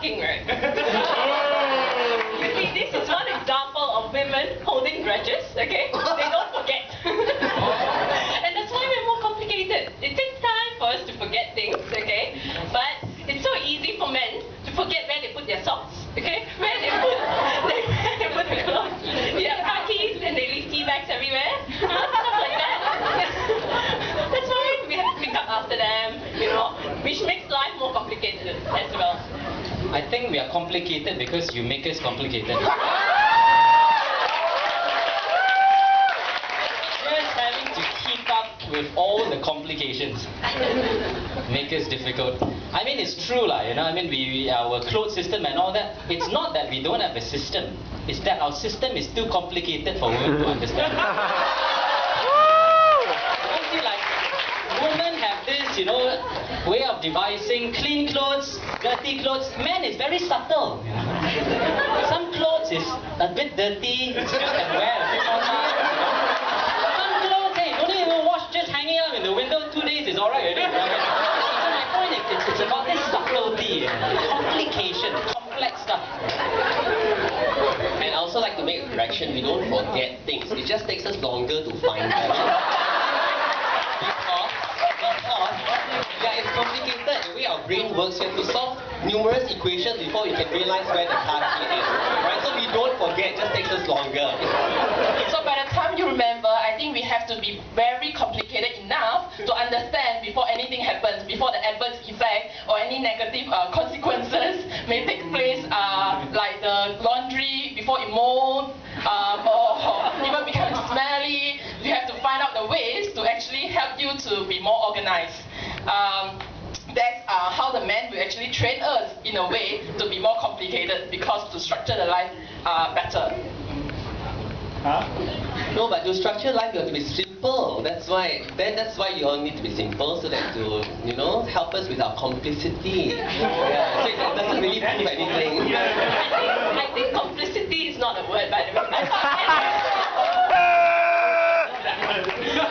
parking, right? You see, this is one example of women holding grudges, okay? They don't forget. And that's why we're more complicated. It takes time for us to forget things, okay? But it's so easy for men to forget where they put their socks, okay? Where they put their clothes. They have car keys and they leave tea bags everywhere. Stuff like that. That's why we have to pick up after them, you know, which makes life more complicated as well. I think we are complicated because you make us complicated. Just having to keep up with all the complications make us difficult. I mean, it's true lah, you know, I mean, our clothes system and all that, it's not that we don't have a system, it's that our system is too complicated for women to understand. Women have this, you know, way of devising clean clothes, dirty clothes. Men is very subtle. You know? Some clothes is a bit dirty, you can wear a few more times. Some clothes, hey, don't even wash, just hanging out in the window 2 days is alright already. So my point is, it's about this subtlety, complication, complex stuff. And I also like to make a correction, we don't forget things. It just takes us longer to find them. Yeah, it's complicated. The way our brain works, you have to solve numerous equations before you can realize where the car key is. Right? So we don't forget, it just takes us longer. So by the time you remember, I think we have to be very complicated enough to understand before anything happens, before the adverse effect or any negative consequences may take place, like the laundry before it molds, or even becomes smelly. We have to find out the ways to actually help you to be more organized. That's how the men will actually train us in a way to be more complicated, because to structure the life better. Huh? No, but to structure life, you have to be simple. That's why you all need to be simple, so that to, you know, help us with our complicity. Yeah, so it doesn't really prove anything. I think complicity is not a word, by the way.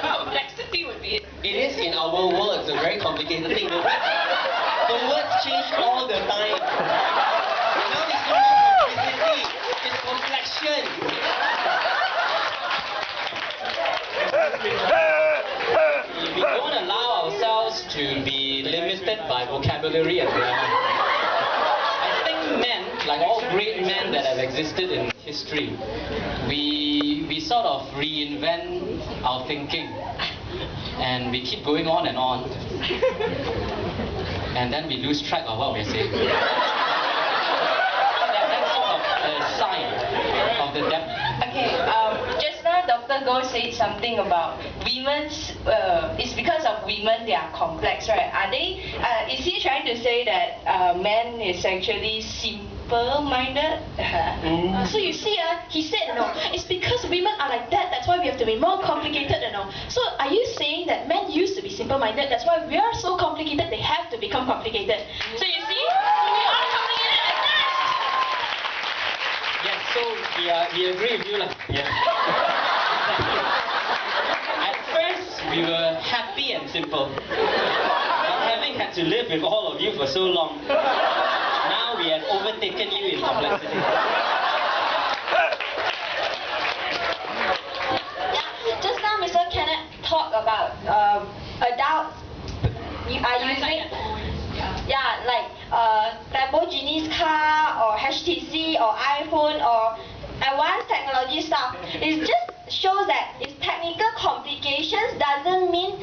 Complexity would be it. It is in our world. It's a very complicated thing. The words change all the time. Now it's no more complicity. It's complexion. We don't allow ourselves to be limited by vocabulary and grammar. I think men, like all great men that have existed in history, we sort of reinvent our thinking, and we keep going on, and then we lose track of what we're saying. That's sort of a sign of the depth. Okay, just now Dr. Goh said something about women's, it's because of women they are complex, right? Are they, is he trying to say that men is actually simple-minded? So you see, he said, no, it's because women are like that, that's why we have to be more complicated, you know. So are you saying that men used to be simple-minded, that's why we are so complicated, they have to become complicated? So you see, we are complicated at last! Yes, so we agree with you lah. Yeah. At first, we were happy and simple. But having had to live with all of you for so long, now we have overtaken you in complexity. Yeah, just now Mr. Kenneth talked about adults are using, yeah, like Lamborghini's car or HTC or iPhone or advanced technology stuff. It just shows that it's technical complications doesn't mean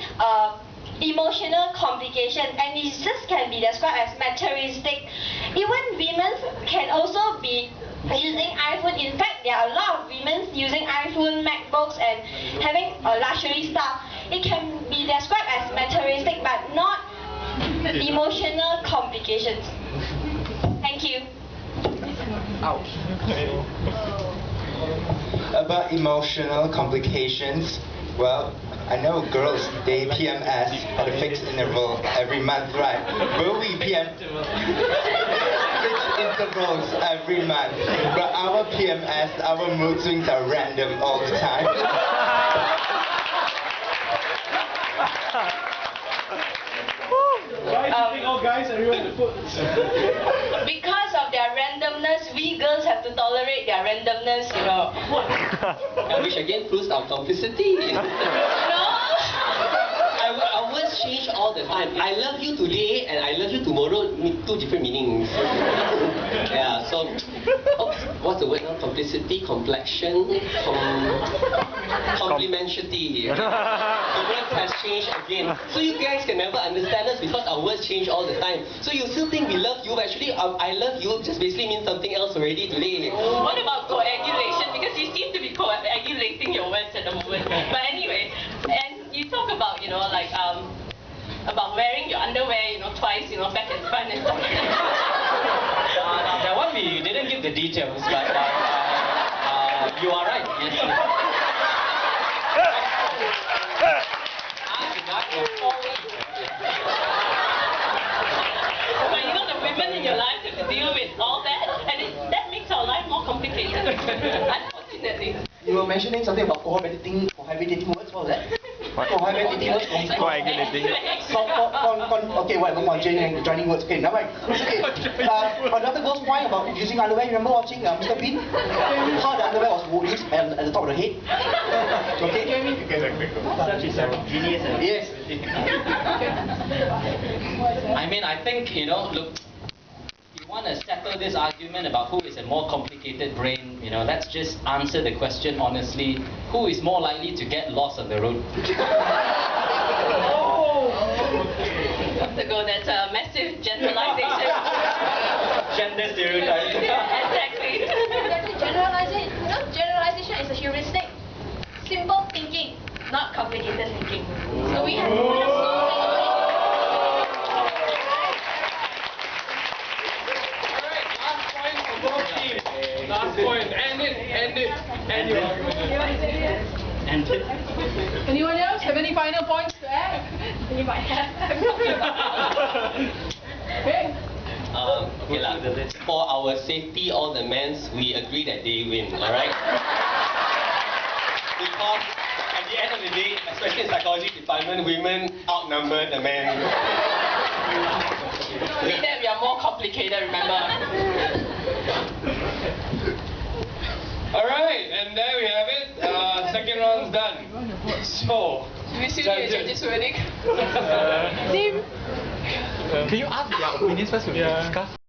emotional complication, and it just can be described as materialistic. Even women can also be using iPhone. In fact, there are a lot of women using iPhone, MacBooks, and having luxury stuff. It can be described as materialistic, but not emotional complications. Thank you. Ouch. About emotional complications, well, I know girls, they PMS at a fixed interval every month, right? Will we fixed intervals every month, but our PMS, our mood swings are random all the time. Why do you think all guys are really the foot? Because of randomness, we girls have to tolerate their randomness, you know. Which again proves our complicity. No? Our words change all the time. I love you today and I love you tomorrow mean two different meanings. Yeah, so what's the word now? Complicity, complexion, complementarity. The word has changed again. So you guys can never understand us because our words change all the time. So you still think we love you, but actually I love you just basically means something else already today. What about coagulation? Because you seem to be coagulating your words at the moment. But anyway, and you talk about, you know, like about wearing your underwear, you know, twice, you know, back and front and stuff like that. That one we didn't give the details, but you are right. Yes. But you know, the women in your life have to deal with all that, and that makes our life more complicated. Unfortunately. You were mentioning something about cohabitating words. What was that? Cohabitating words. Coagulating. Okay, whatever. Joining words. Okay, never mind. Okay. On Dr. Gold's point about using underwear, you remember watching Mr. Bean? How the underwear was used at the top of the head. Okay. Such is a genius. Yes. I mean, I think, you know, look, if you want to settle this argument about who is a more complicated brain, you know, let's just answer the question honestly. Who is more likely to get lost on the road? To go, that's a massive generalization. Gender stereotype. Exactly. Generalization is a heuristic. Simple thinking, not complicated thinking. So we have Last point. End it. End your argument. Anyone else have any final points to add? you might have. Okay. Okay lah. For our safety, all the men, we agree that they win. All right. Because at the end of the day, especially in psychology department, women outnumber the men. With that, we are more complicated, remember? Alright, and there we have it. Second round's done. So, Do we still need a judge's verdict? Can you ask their opinions first? We discuss.